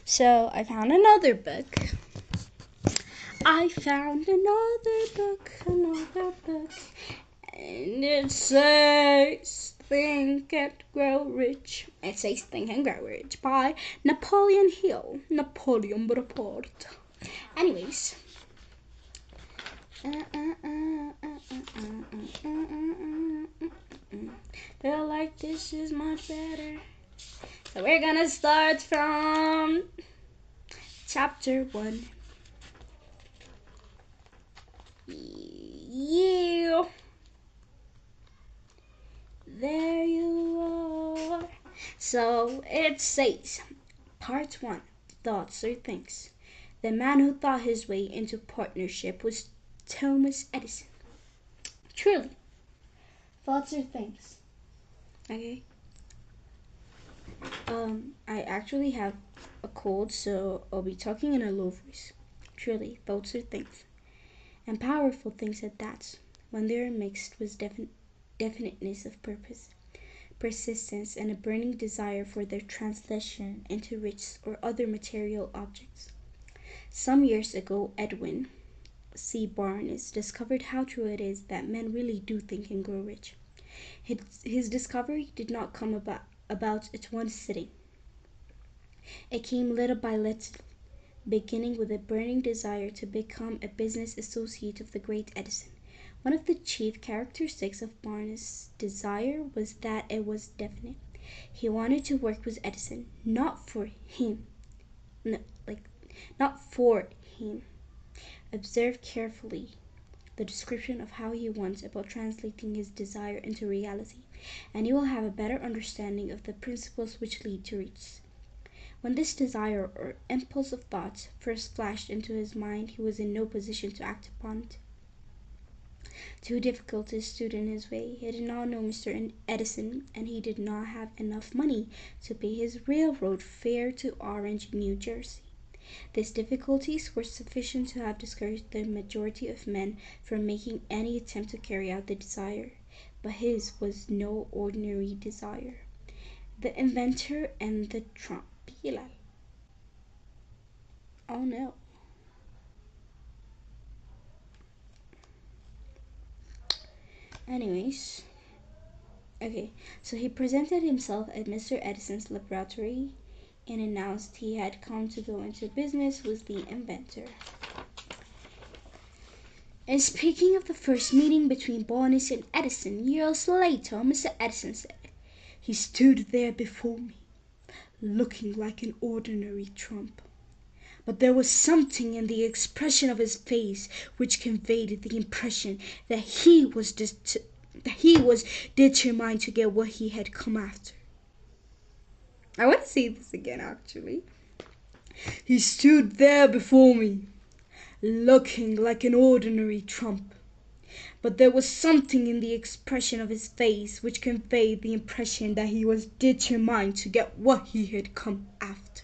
So I found another book. I found another book, and it says Think and Grow Rich. It says Think and Grow Rich by Napoleon Hill. Napoleon Bonaparte. Anyways. Feel like this is much better. So we're gonna start from chapter 1. Yeah. There you are. So it says, Part 1, Thoughts or Things. The man who thought his way into partnership was Thomas Edison. Truly, thoughts or things. Okay. I actually have a cold, so I'll be talking in a low voice. Truly, thoughts are things. And powerful things at that, when they are mixed with definiteness of purpose, persistence, and a burning desire for their translation into rich or other material objects. Some years ago, Edwin C. Barnes discovered how true it is that men really do think and grow rich. His discovery did not come about at one sitting. It came little by little, beginning with a burning desire to become a business associate of the great Edison. One of the chief characteristics of Barnes' desire was that it was definite. He wanted to work with Edison, not for him. No, not for him. Observe carefully the description of how he went about translating his desire into reality, and you will have a better understanding of the principles which lead to it. When this desire or impulse of thought first flashed into his mind, he was in no position to act upon it. Two difficulties stood in his way. He did not know Mr. Edison, and he did not have enough money to pay his railroad fare to Orange, New Jersey. These difficulties were sufficient to have discouraged the majority of men from making any attempt to carry out the desire. But his was no ordinary desire. The inventor and the trump. Oh no. Anyways. Okay, so he presented himself at Mr. Edison's laboratory and announced he had come to go into business with the inventor. And speaking of the first meeting between Barnes and Edison years later, Mr. Edison said, He stood there before me, looking like an ordinary trump. But there was something in the expression of his face which conveyed the impression that he was determined to get what he had come after. I want to say this again, actually. He stood there before me, looking like an ordinary trump. But there was something in the expression of his face which conveyed the impression that he was determined to get what he had come after.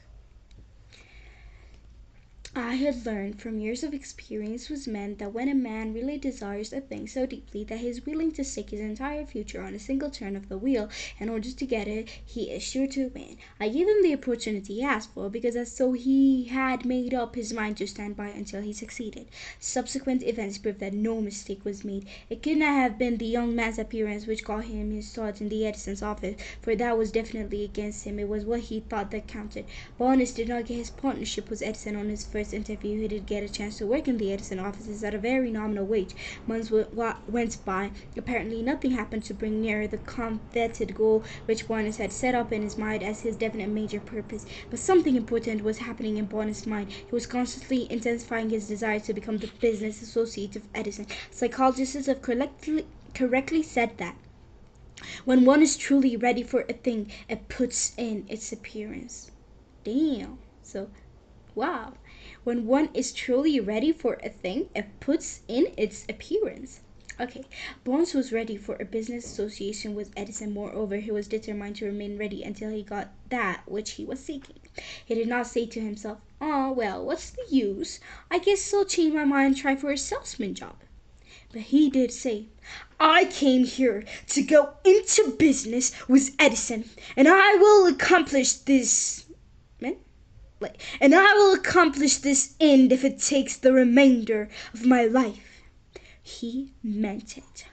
I had learned from years of experience with men that when a man really desires a thing so deeply that he is willing to stake his entire future on a single turn of the wheel in order to get it, he is sure to win. I gave him the opportunity he asked for because as so he had made up his mind to stand by until he succeeded. Subsequent events proved that no mistake was made. It could not have been the young man's appearance which got him his start in the Edison's office, for that was definitely against him. It was what he thought that counted. Barnes did not get his partnership with Edison on his first interview. He did get a chance to work in the Edison offices at a very nominal wage. Months went by. Apparently nothing happened to bring nearer the coveted goal which Barnes had set up in his mind as his definite major purpose. But something important was happening in Barnes' mind. He was constantly intensifying his desire to become the business associate of Edison. Psychologists have correctly said that when one is truly ready for a thing, it puts in its appearance. Damn. So, wow. When one is truly ready for a thing, it puts in its appearance. Okay, Barnes was ready for a business association with Edison. Moreover, he was determined to remain ready until he got that which he was seeking. He did not say to himself, "Oh, well, what's the use? I guess I'll change my mind and try for a salesman job." But he did say, "I came here to go into business with Edison, and I will accomplish this." Man? and I will accomplish this end if it takes the remainder of my life. He meant it.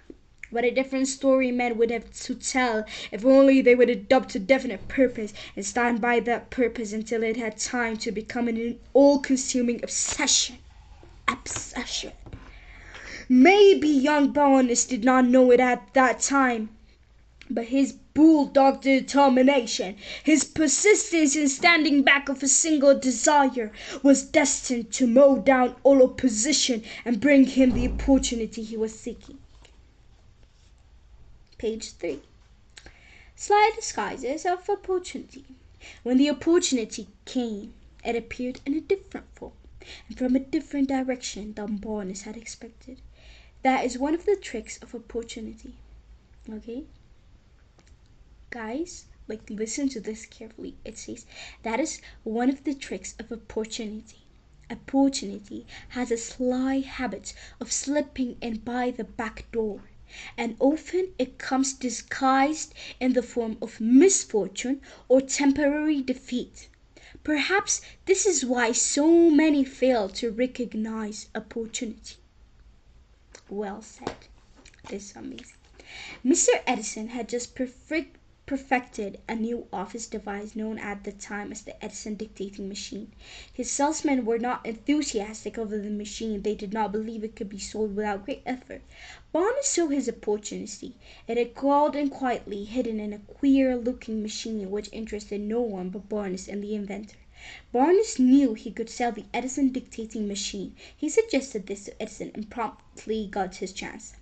What a different story men would have to tell if only they would adopt a definite purpose and stand by that purpose until it had time to become an all-consuming obsession. Obsession. Maybe young Bowanus did not know it at that time, but his bulldog determination, his persistence in standing back of a single desire, was destined to mow down all opposition and bring him the opportunity he was seeking. Page 3. Sly disguises of opportunity. When the opportunity came, it appeared in a different form and from a different direction than Bowanus had expected. That is one of the tricks of opportunity. Okay? Guys, listen to this carefully. It says that is one of the tricks of opportunity. Opportunity has a sly habit of slipping in by the back door, and often it comes disguised in the form of misfortune or temporary defeat. Perhaps this is why so many fail to recognize opportunity. Well said. This is amazing. Mr. Edison had just perfected a new office device known at the time as the Edison dictating machine. His salesmen were not enthusiastic over the machine. They did not believe it could be sold without great effort. Bowanus saw his opportunity. It had crawled in quietly, hidden in a queer-looking machine which interested no one but Bowanus and the inventor. Bowanus knew he could sell the Edison dictating machine. He suggested this to Edison and promptly got his chance.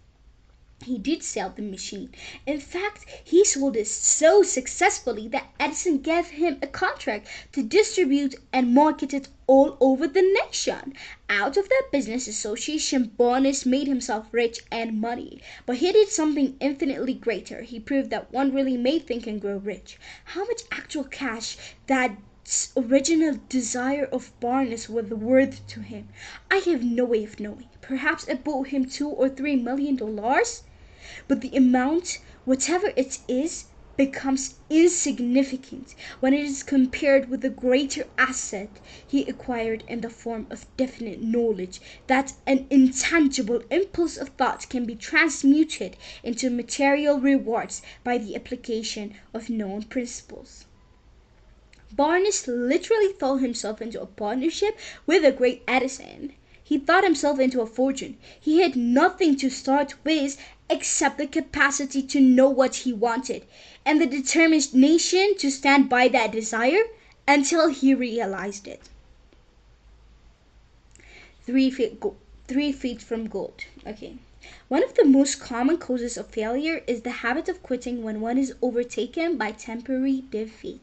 He did sell the machine. In fact, he sold it so successfully that Edison gave him a contract to distribute and market it all over the nation. Out of that business association, Bowanus made himself rich and money. But he did something infinitely greater. He proved that one really may think and grow rich. How much actual cash that original desire of Bowanus was worth to him, I have no way of knowing. Perhaps it bought him $2 or $3 million. But the amount, whatever it is, becomes insignificant when it is compared with the greater asset he acquired in the form of definite knowledge that an intangible impulse of thought can be transmuted into material rewards by the application of known principles. Bowanus literally thought himself into a partnership with the great Edison. He thought himself into a fortune. He had nothing to start with except the capacity to know what he wanted and the determination to stand by that desire until he realized it. 3 feet from gold. Okay. One of the most common causes of failure is the habit of quitting when one is overtaken by temporary defeat.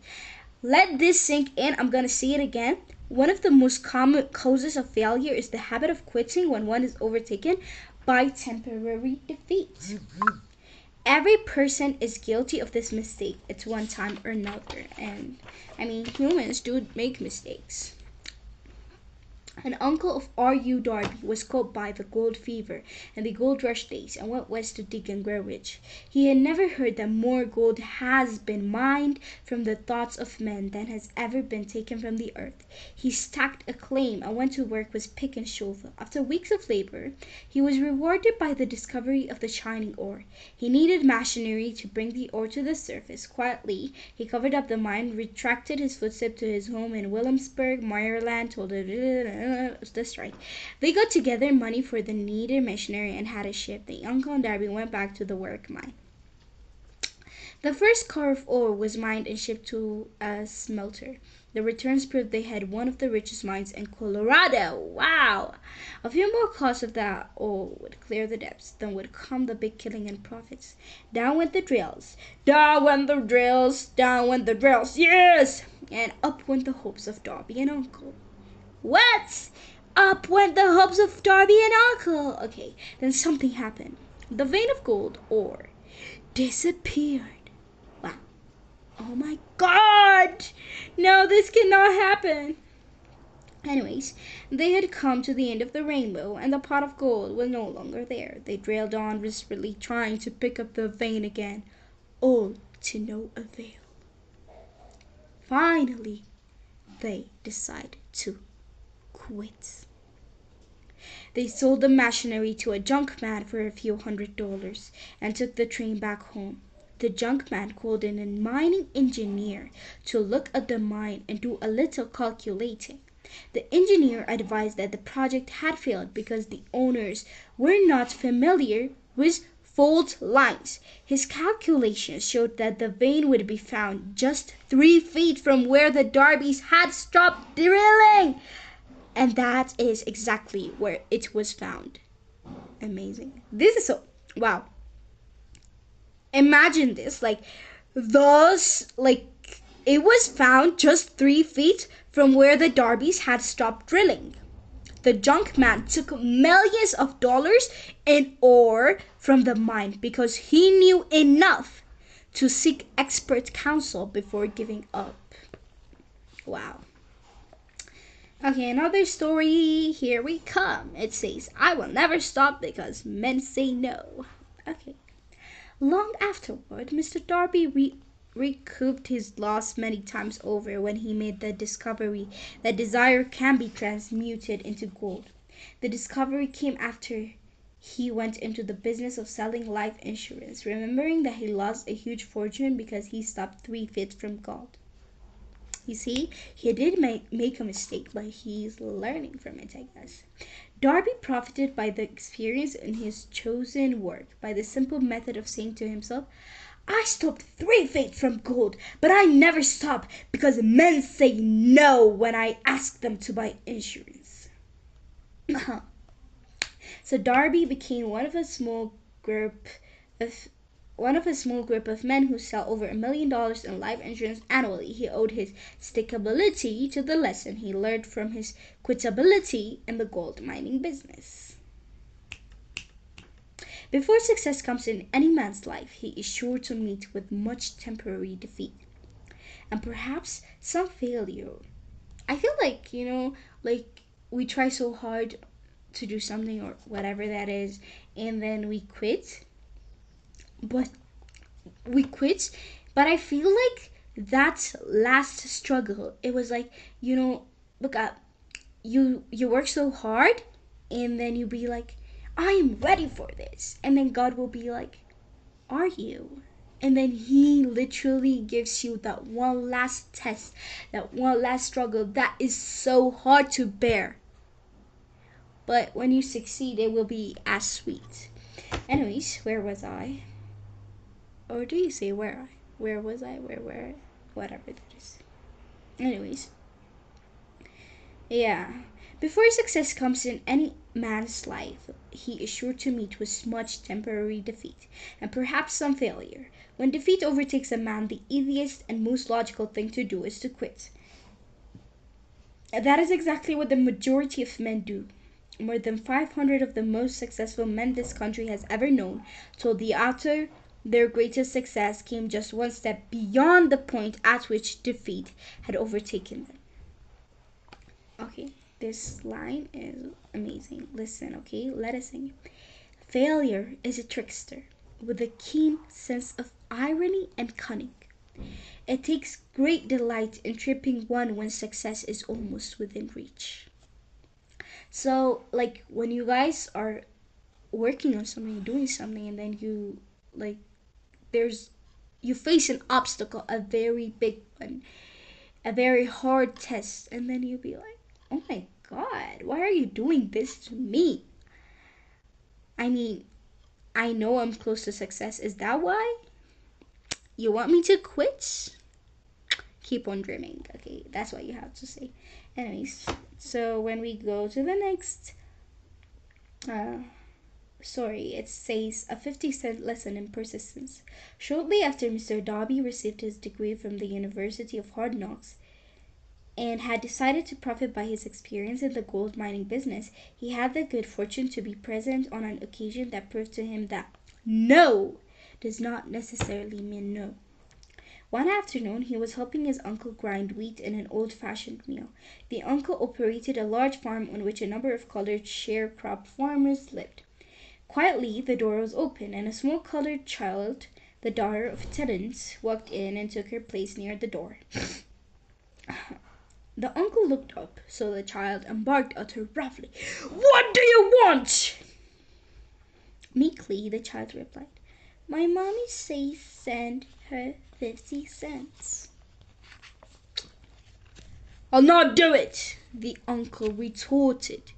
Let this sink in. I'm going to say it again. One of the most common causes of failure is the habit of quitting when one is overtaken by temporary defeat. Every person is guilty of this mistake at one time or another. And humans do make mistakes. An uncle of R.U. Darby was caught by the gold fever and the gold rush days and went west to dig and grow rich. He had never heard that more gold has been mined from the thoughts of men than has ever been taken from the earth. He stacked a claim and went to work with pick and shovel. After weeks of labor, he was rewarded by the discovery of the shining ore. He needed machinery to bring the ore to the surface. Quietly, he covered up the mine, retracted his footsteps to his home in Williamsburg, Maryland, told that's right. They got together money for the needed machinery and had a ship. The uncle and Darby went back to the work mine. The first car of ore was mined and shipped to a smelter. The returns proved they had one of the richest mines in Colorado. Wow! A few more costs of that ore would clear the depths. Then would come the big killing and profits. Down went the drills. Down went the drills. Down went the drills. Yes! And up went the hopes of Darby and Uncle. What? Up went the hopes of Darby and Uncle. Okay, then something happened. The vein of gold ore disappeared. Wow. Oh my God! No, this cannot happen. Anyways, they had come to the end of the rainbow, and the pot of gold was no longer there. They drilled on desperately, trying to pick up the vein again, all to no avail. Finally, they decided to quit. They sold the machinery to a junk man for a few $100s and took the train back home. The junk man called in a mining engineer to look at the mine and do a little calculating. The engineer advised that the project had failed because the owners were not familiar with fault lines. His calculations showed that the vein would be found just 3 feet from where the Darbys had stopped drilling. And that is exactly where it was found. Amazing. This is so wow. Imagine this, it was found just 3 feet from where the Darbys had stopped drilling. The junk man took millions of dollars in ore from the mine because he knew enough to seek expert counsel before giving up. Wow. Okay, another story. Here we come. It says, I will never stop because men say no. Okay. Long afterward, Mr. Darby recouped his loss many times over when he made the discovery that desire can be transmuted into gold. The discovery came after he went into the business of selling life insurance, remembering that he lost a huge fortune because he stopped 3 feet from gold. You see, he did make a mistake, but he's learning from it, I guess. Darby profited by the experience in his chosen work by the simple method of saying to himself, I stopped 3 feet from gold, but I never stop because men say no when I ask them to buy insurance. So Darby became one of a small group of men who sell over $1 million in life insurance annually. He owed his stickability to the lesson he learned from his quitability in the gold mining business. Before success comes in any man's life, he is sure to meet with much temporary defeat and perhaps some failure. I feel like we try so hard to do something or whatever that is, and then but we quit. But I feel like that last struggle, it was like, look up, you work so hard, and then you be like, I am ready for this, and then God will be like, are you? And then he literally gives you that one last test, that one last struggle that is so hard to bear. But when you succeed, it will be as sweet. Anyways, where was I? Or do you say where I? Where was I? Where? Whatever that is. Anyways. Yeah. Before success comes in any man's life, he is sure to meet with much temporary defeat, and perhaps some failure. When defeat overtakes a man, the easiest and most logical thing to do is to quit. And that is exactly what the majority of men do. More than 500 of the most successful men this country has ever known told the author their greatest success came just one step beyond the point at which defeat had overtaken them. Okay, this line is amazing. Listen, okay, let us sing. Failure is a trickster with a keen sense of irony and cunning. It takes great delight in tripping one when success is almost within reach. So, like, when you guys are working on something, doing something, and then like, there's, you face an obstacle, a very big one, a very hard test, and then you be like, oh my God, why are you doing this to me? I mean, I know I'm close to success. Is that why? You want me to quit? Keep on dreaming. Okay, that's what you have to say. Anyways, so when we go to the next story, it says a 50-cent lesson in persistence. Shortly after Mr. Darby received his degree from the University of Hard Knocks and had decided to profit by his experience in the gold mining business, he had the good fortune to be present on an occasion that proved to him that no does not necessarily mean no. One afternoon, he was helping his uncle grind wheat in an old-fashioned mill. The uncle operated a large farm on which a number of colored sharecrop farmers lived. Quietly, the door was opened, and a small colored child, the daughter of tenants, walked in and took her place near the door. The uncle looked up, saw the child, and barked at her roughly. "What do you want?" Meekly, the child replied, "My mommy says send her 50 cents. "I'll not do it," the uncle retorted.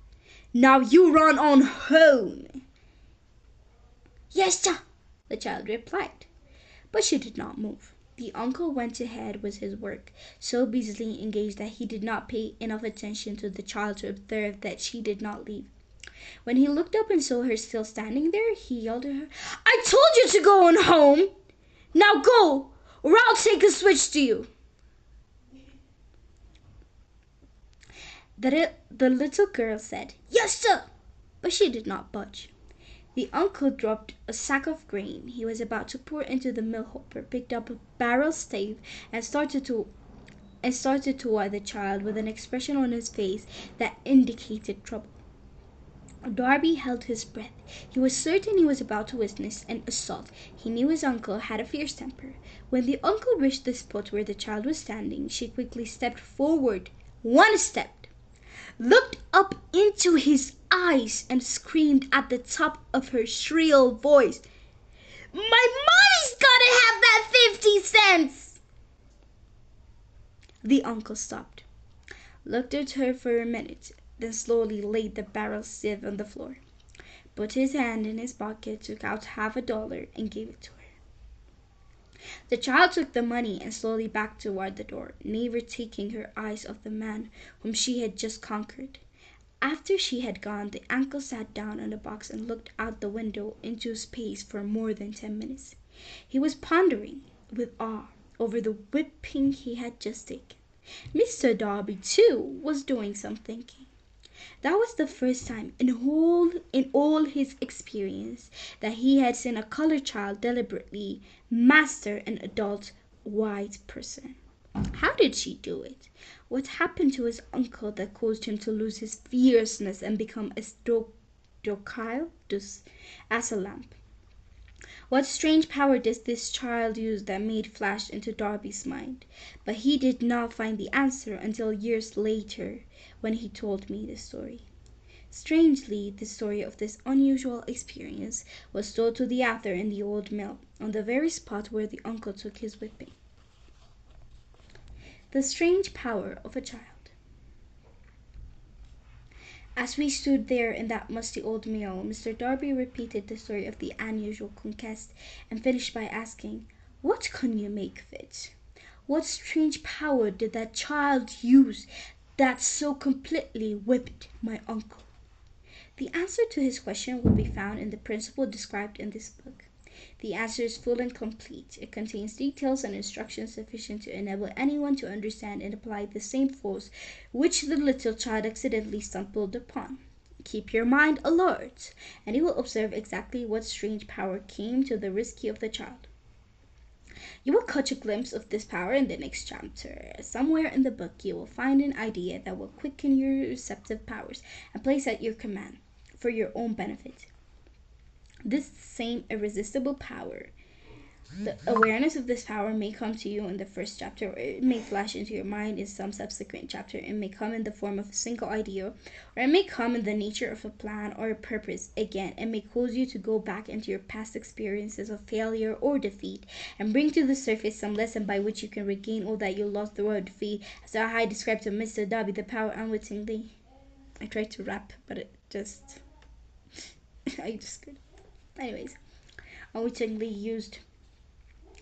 "Now you run on home." "Yes, sir," the child replied. But she did not move. The uncle went ahead with his work, so busily engaged that he did not pay enough attention to the child to observe that she did not leave. When he looked up and saw her still standing there, he yelled at her, "I told you to go on home! Now go, or I'll take a switch to you." The little girl said, "Yes, sir," but she did not budge. The uncle dropped a sack of grain he was about to pour into the mill hopper, picked up a barrel stave, and started toward the child with an expression on his face that indicated trouble. Darby held his breath. He was certain he was about to witness an assault. He knew his uncle had a fierce temper. When the uncle reached the spot where the child was standing, she quickly stepped forward, one step, looked up into his eyes, and screamed at the top of her shrill voice, "My mommy's gotta have that 50 cents!" The uncle stopped, looked at her for a minute, then slowly laid the barrel sieve on the floor, put his hand in his pocket, took out $50 and gave it to her. The child took the money and slowly backed toward the door, never taking her eyes off the man whom she had just conquered. After she had gone, the uncle sat down on the box and looked out the window into space for more than 10 minutes. He was pondering with awe over the whipping he had just taken. Mr. Darby, too, was doing some thinking. That was the first time in all his experience that he had seen a colored child deliberately master an adult white person. How did she do it? What happened to his uncle that caused him to lose his fierceness and become as docile as a lamb? What strange power did this child use that made flash into Darby's mind? But he did not find the answer until years later, when he told me the story. Strangely, the story of this unusual experience was told to the author in the old mill, on the very spot where the uncle took his whipping. The strange power of a child. As we stood there in that musty old mill, Mr. Darby repeated the story of the unusual conquest, and finished by asking, "What can you make of it? What strange power did that child use that so completely whipped my uncle?" The answer to his question will be found in the principle described in this book. The answer is full and complete. It contains details and instructions sufficient to enable anyone to understand and apply the same force which the little child accidentally stumbled upon. Keep your mind alert, and you will observe exactly what strange power came to the rescue of the child. You will catch a glimpse of this power in the next chapter. Somewhere in the book you will find an idea that will quicken your receptive powers and place at your command for your own benefit. This same irresistible power, the awareness of this power may come to you in the first chapter, or it may flash into your mind in some subsequent chapter. It may come in the form of a single idea, or it may come in the nature of a plan or a purpose. Again, it may cause you to go back into your past experiences of failure or defeat and bring to the surface some lesson by which you can regain all that you lost through a defeat. As I described to Mr. Darby, the power unwittingly. I tried to rap, but it just I just could. Anyways, unwittingly used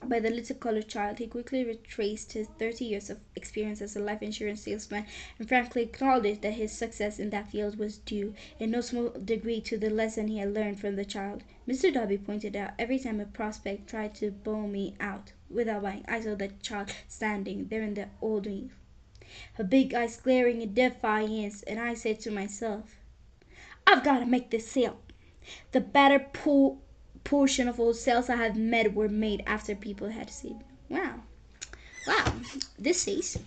by the little colored child. He quickly retraced his 30 years of experience as a life insurance salesman and frankly acknowledged that his success in that field was due in no small degree to the lesson he had learned from the child. Mr. Darby pointed out, every time a prospect tried to bow me out without buying, I saw the child standing there in the old me, her big eyes glaring in defiance, and I said to myself, "I've got to make this sale." The better portion of all sales I have made were made after people had said, Wow. This says,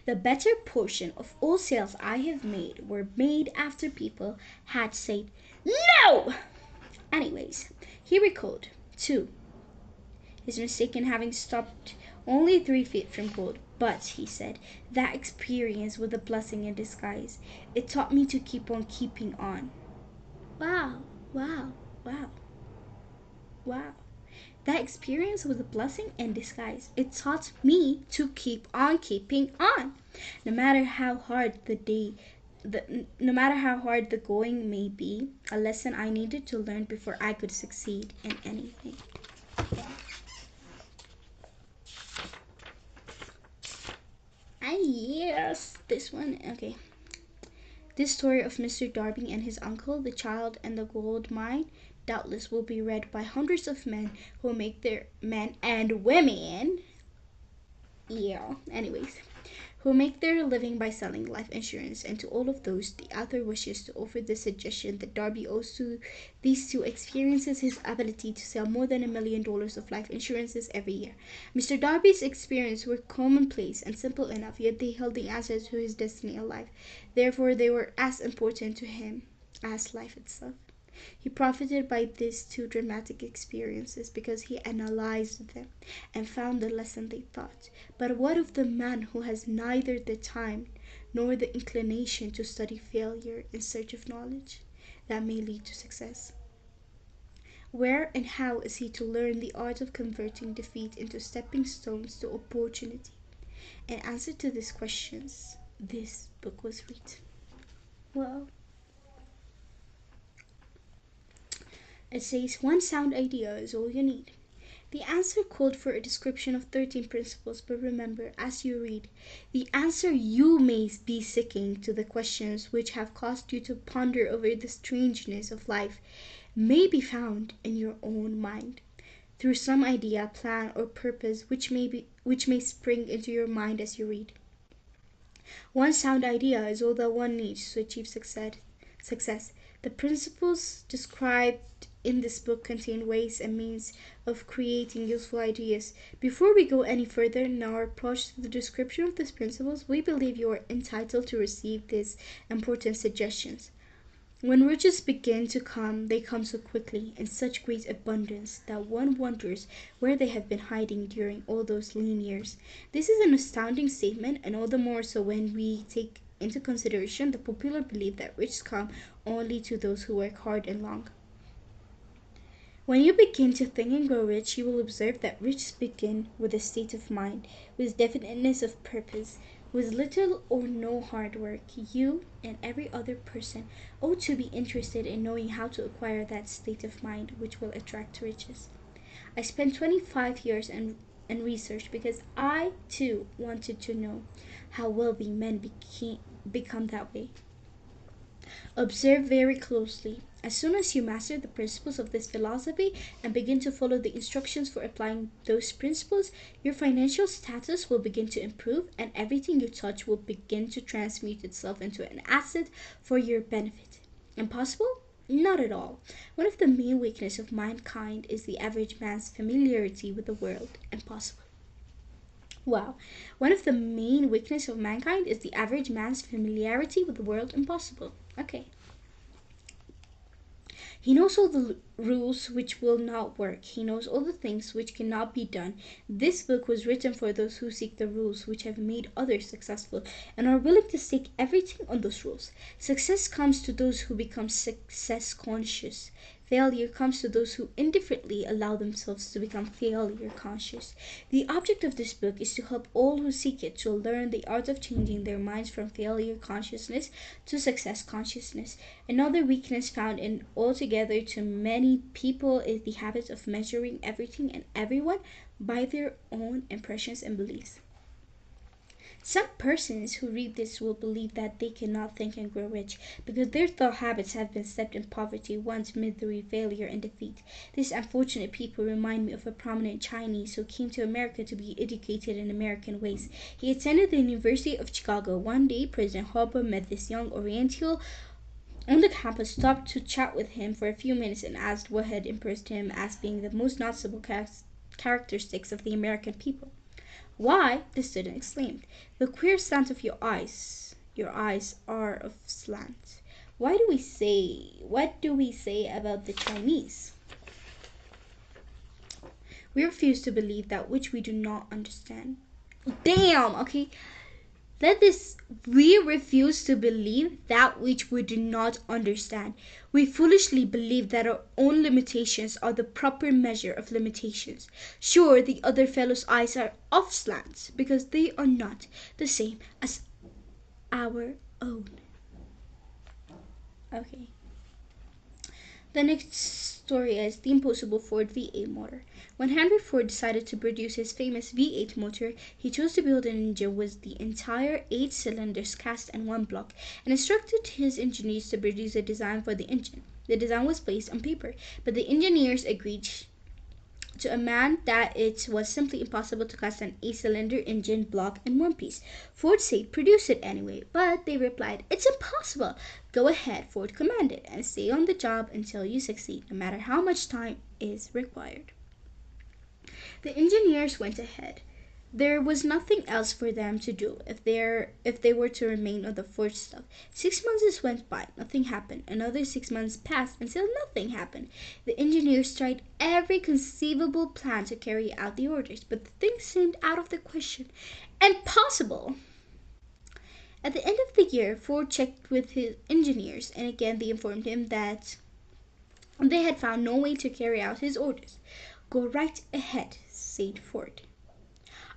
"The better portion of all sales I have made were made after people had said, no!" Anyways, he recalled, too, his mistake in having stopped only 3 feet from gold. But, he said, that experience was a blessing in disguise. It taught me to keep on keeping on. Wow, wow, wow, wow. That experience was a blessing in disguise. It taught me to keep on keeping on. No matter how hard no matter how hard the going may be, a lesson I needed to learn before I could succeed in anything. Ah, yes, this one. Okay. This story of Mr. Darby and his uncle, the child and the gold mine, doubtless will be read by hundreds of men who make their men and women. Yeah, anyways, who make their living by selling life insurance, and to all of those, the author wishes to offer the suggestion that Darby owes to these two experiences his ability to sell more than $1 million of life insurances every year. Mr. Darby's experiences were commonplace and simple enough, yet they held the answer to his destiny alive. Therefore, they were as important to him as life itself. He profited by these two dramatic experiences because he analyzed them and found the lesson they taught. But what of the man who has neither the time nor the inclination to study failure in search of knowledge that may lead to success? Where and how is he to learn the art of converting defeat into stepping stones to opportunity? In answer to these questions, this book was written. Well, it says one sound idea is all you need. The answer called for a description of 13 principles, but remember, as you read, the answer you may be seeking to the questions which have caused you to ponder over the strangeness of life may be found in your own mind, through some idea, plan, or purpose which may spring into your mind as you read. One sound idea is all that one needs to achieve success. The principles described in this book contain ways and means of creating useful ideas. Before we go any further in our approach to the description of these principles, we believe you are entitled to receive these important suggestions. When riches begin to come, they come so quickly, in such great abundance, that one wonders where they have been hiding during all those lean years. This is an astounding statement, and all the more so when we take into consideration the popular belief that riches come only to those who work hard and long. When you begin to think and grow rich, you will observe that riches begin with a state of mind, with definiteness of purpose. With little or no hard work, you and every other person ought to be interested in knowing how to acquire that state of mind which will attract riches. I spent 25 years in research because I too wanted to know how wealthy men become that way. Observe very closely. As soon as you master the principles of this philosophy and begin to follow the instructions for applying those principles, your financial status will begin to improve and everything you touch will begin to transmute itself into an asset for your benefit. Impossible? Not at all. One of the main weaknesses of mankind is the average man's familiarity with the world. Impossible. Wow. One of the main weaknesses of mankind is the average man's familiarity with the world. Impossible. Okay. He knows all the rules which will not work. He knows all the things which cannot be done. This book was written for those who seek the rules which have made others successful and are willing to stake everything on those rules. Success comes to those who become success conscious. Failure comes to those who indifferently allow themselves to become failure conscious. The object of this book is to help all who seek it to learn the art of changing their minds from failure consciousness to success consciousness. Another weakness found in altogether too many people is the habit of measuring everything and everyone by their own impressions and beliefs. Some persons who read this will believe that they cannot think and grow rich because their thought habits have been steeped in poverty, want, misery, failure, and defeat. These unfortunate people remind me of a prominent Chinese who came to America to be educated in American ways. He attended the University of Chicago. One day, President Harper met this young Oriental on the campus, stopped to chat with him for a few minutes, and asked what had impressed him as being the most noticeable characteristics of the American people. "Why," the student exclaimed, "the queer slant of your eyes. Your eyes are of slant. What do we say about the Chinese? We refuse to believe that which we do not understand. Damn, okay? Let this we refuse to believe that which we do not understand. We foolishly believe that our own limitations are the proper measure of limitations. Sure, the other fellow's eyes are off slants because they are not the same as our own. Okay. The next story is the impossible Ford V8 motor. When Henry Ford decided to produce his famous V8 motor, he chose to build an engine with the entire 8 cylinders cast in one block and instructed his engineers to produce a design for the engine. The design was placed on paper, but the engineers agreed to a man that it was simply impossible to cast an 8 cylinder engine block in one piece. Ford said, "Produce it anyway," but they replied, "It's impossible." "Go ahead," Ford commanded, "and stay on the job until you succeed, no matter how much time is required." The engineers went ahead. There was nothing else for them to do if they were to remain on the Ford stuff. 6 months went by, nothing happened. Another 6 months passed, and still nothing happened. The engineers tried every conceivable plan to carry out the orders, but the thing seemed out of the question. Impossible! At the end of the year, Ford checked with his engineers, and again they informed him that they had found no way to carry out his orders. "Go right ahead," said Ford.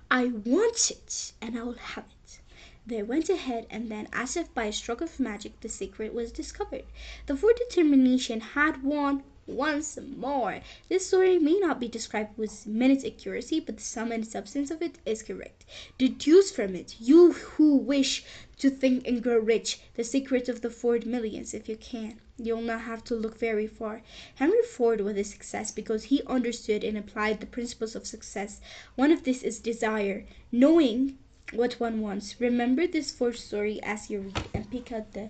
"I want it, and I'll have it." They went ahead, and then, as if by a stroke of magic, the secret was discovered. The Ford determination had won once more. This story may not be described with minute accuracy, but the sum and substance of it is correct. Deduce from it, you who wish to think and grow rich, the secret of the Ford millions if you can. You'll not have to look very far. Henry Ford was a success because he understood and applied the principles of success. One of these is desire, knowing what one wants. Remember this Ford story as you read and pick out the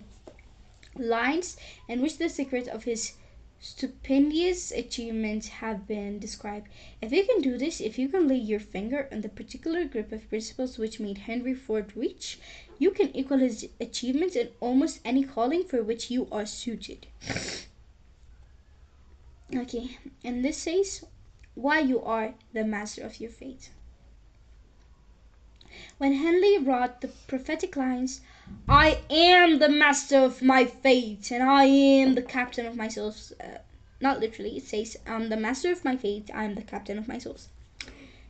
lines in which the secret of his stupendous achievements have been described. If you can do this, if you can lay your finger on the particular group of principles which made Henry Ford rich, you can equal his achievements in almost any calling for which you are suited. Okay, and this says why you are the master of your fate. When Henley wrote the prophetic lines, "I am the master of my fate, and I am the captain of my souls," not literally, it says, "I'm the master of my fate, I am the captain of my souls."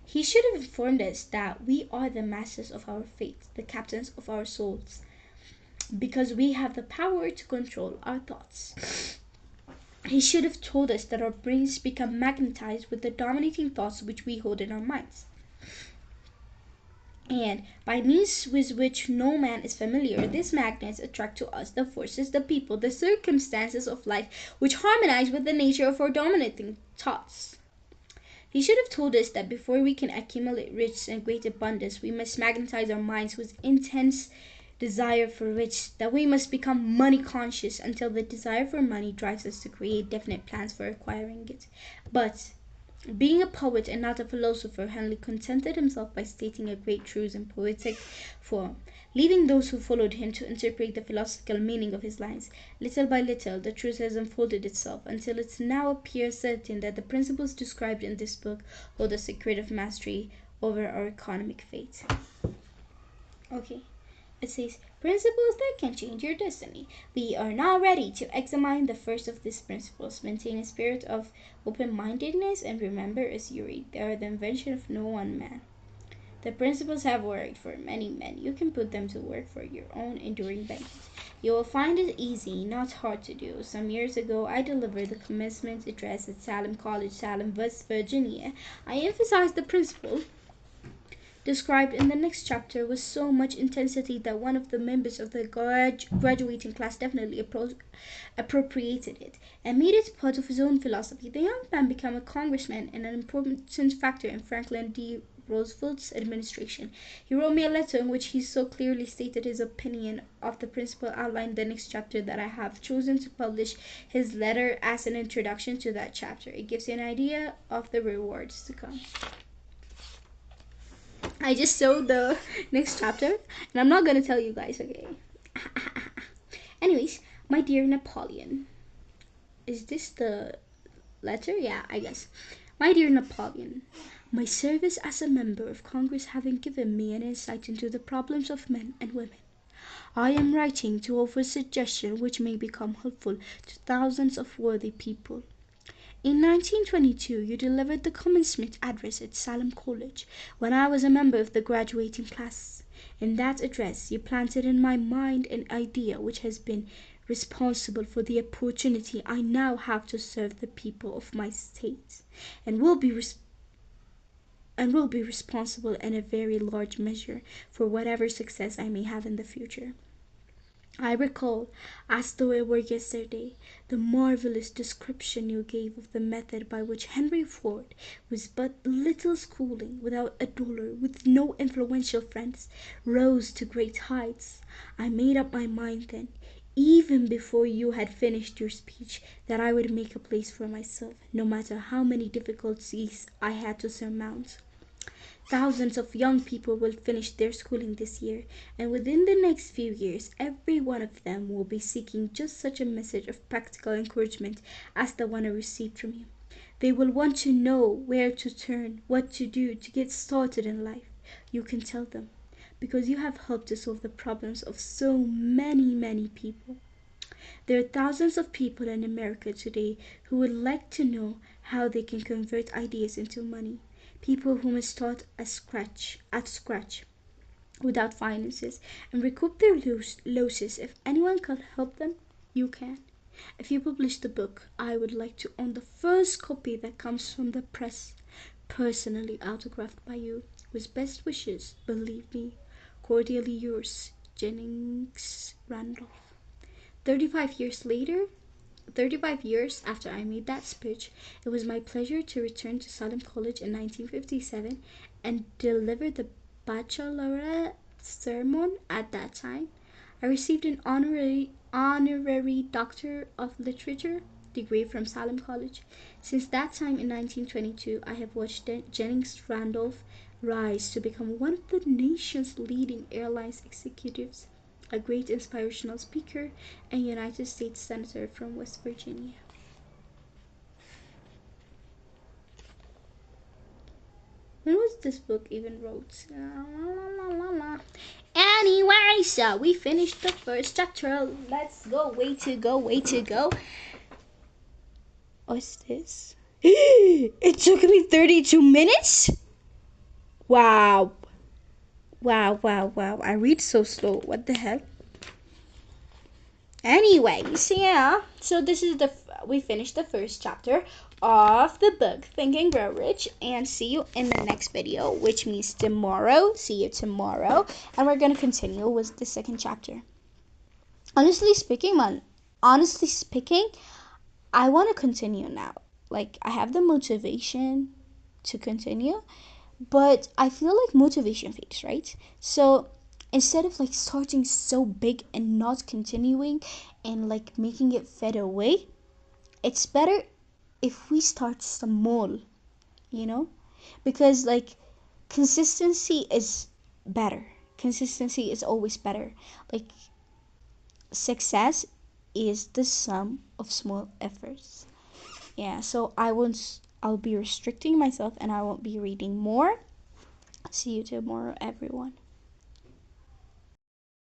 He should have informed us that we are the masters of our fate, the captains of our souls, because we have the power to control our thoughts. He should have told us that our brains become magnetized with the dominating thoughts which we hold in our minds. And by means with which no man is familiar, these magnets attract to us the forces, the people, the circumstances of life which harmonize with the nature of our dominating thoughts. He should have told us that before we can accumulate riches and great abundance, we must magnetize our minds with intense desire for riches, that we must become money conscious until the desire for money drives us to create definite plans for acquiring it. But being a poet and not a philosopher, Henley contented himself by stating a great truth in poetic form, leaving those who followed him to interpret the philosophical meaning of his lines. Little by little, the truth has unfolded itself until it now appears certain that the principles described in this book hold the secret of mastery over our economic fate. Okay. It says, principles that can change your destiny. We are now ready to examine the first of these principles. Maintain a spirit of open-mindedness and remember, as you read, they are the invention of no one man. The principles have worked for many men. You can put them to work for your own enduring benefit. You will find it easy, not hard to do. Some years ago, I delivered the commencement address at Salem College, Salem, West Virginia. I emphasized the principle described in the next chapter with so much intensity that one of the members of the graduating class definitely appropriated it and made it part of his own philosophy. The young man became a congressman and an important factor in Franklin D. Roosevelt's administration. He wrote me a letter in which he so clearly stated his opinion of the principle outlined in the next chapter that I have chosen to publish his letter as an introduction to that chapter. It gives you an idea of the rewards to come. I just saw the next chapter, and I'm not gonna tell you guys, okay? Anyways, my dear Napoleon. Is this the letter? Yeah, I guess. My dear Napoleon, my service as a member of Congress having given me an insight into the problems of men and women, I am writing to offer suggestions which may become helpful to thousands of worthy people. In 1922, you delivered the commencement address at Salem College when I was a member of the graduating class. In that address, you planted in my mind an idea which has been responsible for the opportunity I now have to serve the people of my state, and will be responsible in a very large measure for whatever success I may have in the future. I recall, as though it were yesterday, the marvelous description you gave of the method by which Henry Ford, with but little schooling, without a dollar, with no influential friends, rose to great heights. I made up my mind then, even before you had finished your speech, that I would make a place for myself, no matter how many difficulties I had to surmount. Thousands of young people will finish their schooling this year, and within the next few years every one of them will be seeking just such a message of practical encouragement as the one I received from you. They will want to know where to turn, what to do to get started in life. You can tell them, because you have helped to solve the problems of so many people. There are thousands of people in America today who would like to know how they can convert ideas into money. People who must start at scratch without finances and recoup their losses. If anyone can help them, you can. If you publish the book, I would like to own the first copy that comes from the press, personally autographed by you. With best wishes, believe me, cordially yours, Jennings Randolph. 35 years later, 35 years after I made that speech, it was my pleasure to return to Salem College in 1957 and deliver the baccalaureate sermon at that time. I received an honorary Doctor of Literature degree from Salem College. Since that time in 1922, I have watched Jennings Randolph rise to become one of the nation's leading airlines executives, a great inspirational speaker, and United States Senator from West Virginia. When was this book even wrote? Anyway, so we finished the first chapter. Let's go. Way to go. Way to go. What's this? It took me 32 minutes? Wow. Wow. I read so slow. What the hell? Anyways, yeah. So this is we finished the first chapter of the book Think and Grow Rich, and see you in the next video, which means tomorrow. See you tomorrow, and we're gonna continue with the second chapter. Honestly speaking, I want to continue now. Like, I have the motivation to continue, but I feel like motivation fades, right? So instead of like starting so big and not continuing and like making it fade away, it's better if we start small, you know? Because like consistency is better. Consistency is always better. Like, success is the sum of small efforts. Yeah, so I'll be restricting myself and I won't be reading more. See you tomorrow, everyone.